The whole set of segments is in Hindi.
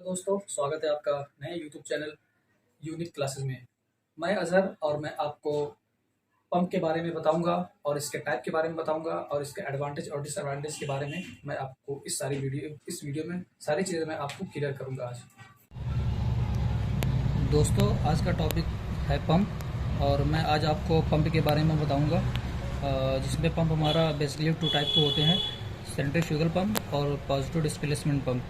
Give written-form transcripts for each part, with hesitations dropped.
तो दोस्तों, स्वागत है आपका नए YouTube चैनल यूनिक क्लासेस में। मैं अज़हर और मैं आपको पंप के बारे में बताऊंगा और इसके टाइप के बारे में बताऊंगा और इसके एडवांटेज और डिसएडवांटेज के बारे में मैं आपको इस वीडियो में सारी चीज़ें मैं आपको क्लियर करूंगा आज। दोस्तों, आज का टॉपिक है पंप और मैं आज आपको पंप के बारे में बताऊंगा, जिसमें पंप हमारा बेसिकली टू टाइप के होते हैं, सेंट्रीफ्यूगल पंप और पॉजिटिव डिस्प्लेसमेंट पंप।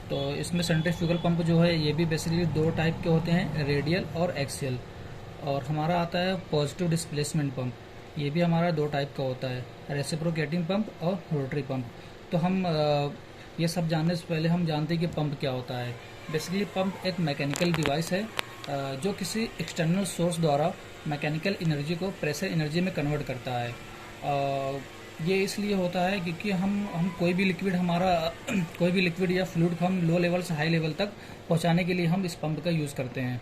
तो इसमें सेंट्रीफ्यूगल पंप जो है ये भी बेसिकली दो टाइप के होते हैं, रेडियल और एक्सियल। और हमारा आता है पॉजिटिव डिस्प्लेसमेंट पंप, ये भी हमारा दो टाइप का होता है, रेसिप्रोकेटिंग पंप और रोटरी पंप। तो हम ये सब जानने से पहले हम जानते हैं कि पंप क्या होता है। बेसिकली पंप एक मैकेनिकल डिवाइस है जो किसी एक्सटर्नल सोर्स द्वारा मैकेनिकल एनर्जी को प्रेशर एनर्जी में कन्वर्ट करता है। ये इसलिए होता है क्योंकि हम कोई भी लिक्विड कोई भी लिक्विड या फ्लूइड को हम लो लेवल से हाई लेवल तक पहुंचाने के लिए हम इस पंप का यूज़ करते हैं।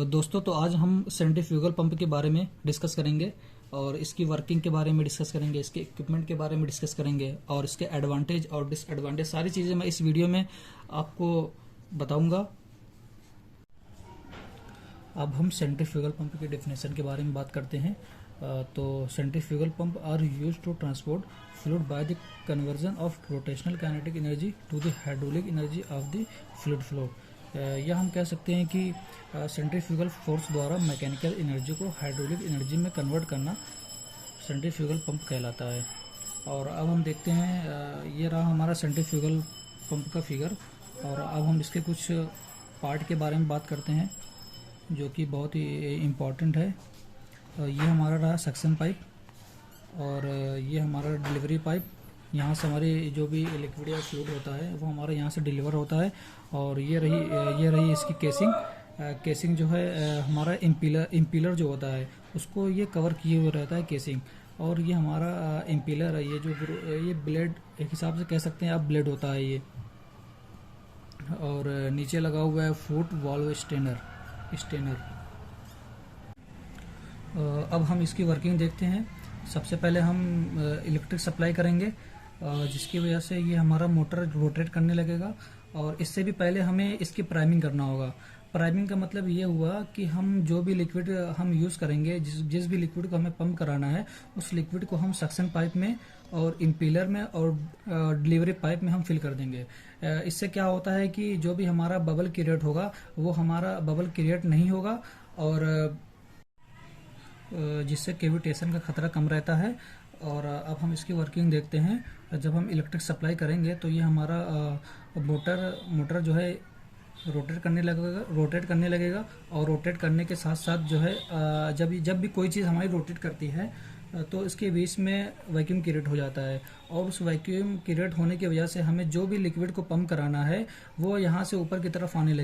दोस्तों, तो आज हम सेंट्रीफ्यूगल पंप के बारे में डिस्कस करेंगे और इसकी वर्किंग के बारे में डिस्कस करेंगे, इसके इक्विपमेंट के बारे में डिस्कस करेंगे और इसके एडवांटेज और डिसएडवांटेज सारी चीज़ें मैं इस वीडियो में आपको बताऊंगा। अब हम सेंट्रीफ्यूगल पंप की डेफिनेशन के बारे में बात करते हैं। तो centrifugal pump are used to transport fluid by the conversion of rotational kinetic energy to the hydraulic energy of the fluid flow. या हम कह सकते हैं कि सेंट्रीफ्यूगल फोर्स द्वारा मैकेनिकल एनर्जी को हाइड्रोलिक एनर्जी में कन्वर्ट करना सेंट्रीफ्यूगल पंप कहलाता है। और अब हम देखते हैं, ये रहा हमारा सेंट्रीफ्यूगल पंप का फिगर। और अब हम इसके कुछ पार्ट के बारे में बात करते हैं जो कि बहुत ही इम्पॉर्टेंट है। ये हमारा रहा सक्शन पाइप और ये हमारा डिलीवरी पाइप। यहाँ से हमारी जो भी लिक्विड या फ्लूइड होता है वो हमारा यहाँ से डिलीवर होता है। और ये रही इसकी केसिंग जो है, हमारा इम्पीलर जो होता है उसको ये कवर किए हुए रहता है केसिंग। और ये हमारा इम्पीलर है, ये ब्लेड एक हिसाब से कह सकते हैं आप, ब्लेड होता है ये। और नीचे लगा हुआ है फुट वाल्व स्टेनर। अब हम इसकी वर्किंग देखते हैं। सबसे पहले हम इलेक्ट्रिक सप्लाई करेंगे, जिसकी वजह से ये हमारा मोटर रोटेट करने लगेगा। और इससे भी पहले हमें इसकी प्राइमिंग करना होगा। प्राइमिंग का मतलब ये हुआ कि हम जो भी लिक्विड हम यूज़ करेंगे, जिस भी लिक्विड को हमें पंप कराना है, उस लिक्विड को हम सक्शन पाइप में और इम्पीलर में और डिलीवरी पाइप में हम फिल कर देंगे। इससे क्या होता है कि जो भी हमारा बबल क्रिएट होगा वो हमारा बबल क्रिएट नहीं होगा और जिससे कैविटेशन का खतरा कम रहता है। और अब हम इसकी वर्किंग देखते हैं। जब हम इलेक्ट्रिक सप्लाई करेंगे तो ये हमारा मोटर जो है रोटेट करने लगेगा और रोटेट करने के साथ साथ जो है जब भी कोई चीज़ हमारी रोटेट करती है तो इसके बीच में वैक्यूम क्रिएट हो जाता है। और उस वैक्यूम क्रिएट होने की वजह से हमें जो भी लिक्विड को पंप कराना है वो यहाँ से ऊपर की तरफ आने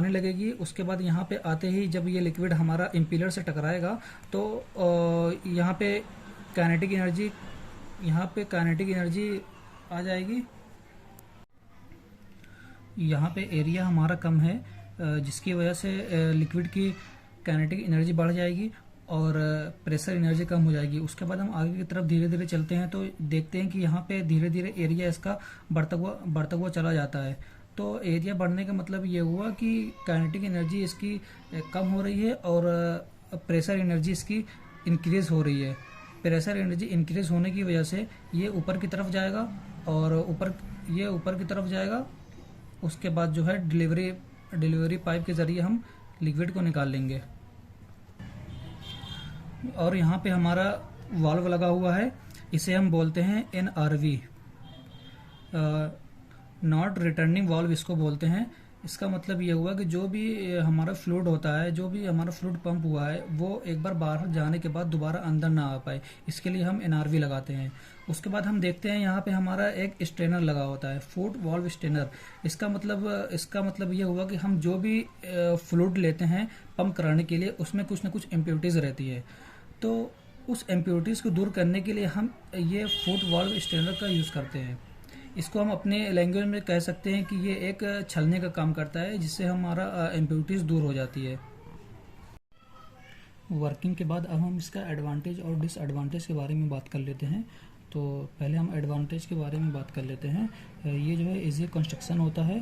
लगेगी। उसके बाद यहाँ पे आते ही जब ये लिक्विड हमारा इम्पीलर से टकराएगा तो यहाँ पे काइनेटिक एनर्जी आ जाएगी। यहाँ पे एरिया हमारा कम है, जिसकी वजह से लिक्विड की काइनेटिक एनर्जी बढ़ जाएगी और प्रेशर एनर्जी कम हो जाएगी। उसके बाद हम आगे की तरफ धीरे धीरे चलते हैं तो देखते हैं कि यहाँ पे धीरे धीरे एरिया इसका बढ़ता हुआ चला जाता है। तो एरिया बढ़ने का मतलब ये हुआ कि काइनेटिक एनर्जी इसकी कम हो रही है और प्रेशर एनर्जी इसकी इंक्रीज हो रही है। प्रेशर एनर्जी इंक्रीज होने की वजह से ये ऊपर की तरफ जाएगा और ऊपर की तरफ जाएगा। उसके बाद जो है डिलीवरी पाइप के ज़रिए हम लिक्विड को निकाल लेंगे। और यहाँ पे हमारा वाल्व लगा हुआ है, इसे हम बोलते हैं NRV, नॉट रिटर्निंग वाल्व इसको बोलते हैं। इसका मतलब ये हुआ कि जो भी हमारा फ्लूइड होता है, जो भी हमारा फ्लूइड पंप हुआ है, वो एक बार बाहर जाने के बाद दोबारा अंदर ना आ पाए, इसके लिए हम NRV लगाते हैं। उसके बाद हम देखते हैं यहाँ पे हमारा एक स्ट्रेनर लगा होता है, फुट वाल्व स्ट्रेनर। इसका मतलब ये हुआ कि हम जो भी फ्लूइड लेते हैं पंप कराने के लिए, उसमें कुछ ना कुछ इम्प्योरिटीज़ रहती है। तो उस इम्प्योरिटीज़ को दूर करने के लिए हम ये फुट वाल्व स्ट्रेनर का यूज़ करते हैं। इसको हम अपने लैंग्वेज में कह सकते हैं कि ये एक छलने का काम करता है, जिससे हमारा इम्प्योरिटीज़ दूर हो जाती है। वर्किंग के बाद अब हम इसका एडवांटेज और डिसएडवांटेज के बारे में बात कर लेते हैं। तो पहले हम एडवांटेज के बारे में बात कर लेते हैं। ये जो है इजी कंस्ट्रक्शन होता है,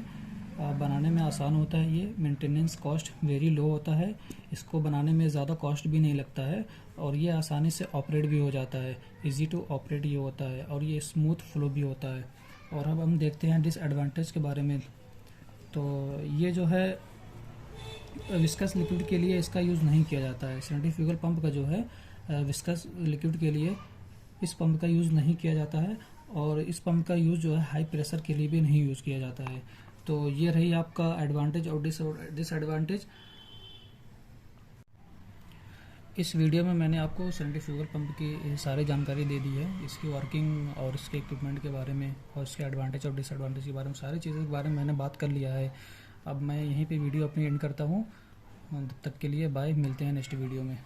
बनाने में आसान होता है, ये मेंटेनेंस कॉस्ट वेरी लो होता है, इसको बनाने में ज़्यादा कॉस्ट भी नहीं लगता है, और ये आसानी से ऑपरेट भी हो जाता है, इजी टू ऑपरेट ये होता है, और ये स्मूथ फ्लो भी होता है। और अब हम देखते हैं डिसएडवांटेज के बारे में। तो ये जो है विस्कस लिक्विड के लिए इसका यूज़ नहीं किया जाता है। सेंट्रीफ्यूगल पंप का जो है विस्कस लिक्विड के लिए इस पंप का यूज़ नहीं किया जाता है, और इस पंप का यूज़ जो है हाई प्रेशर के लिए भी नहीं यूज़ किया जाता है। तो ये रही आपका एडवांटेज और डिसएडवांटेज। इस वीडियो में मैंने आपको सेंट्रीफ्यूगल पंप की सारी जानकारी दे दी है, इसकी वर्किंग और इसके इक्विपमेंट के बारे में और इसके एडवांटेज और डिसएडवांटेज के बारे में, सारी चीज़ों के बारे में मैंने बात कर लिया है। अब मैं यहीं पे वीडियो अपनी एंड करता हूँ। तब तक के लिए बाय, मिलते हैं नेक्स्ट वीडियो में।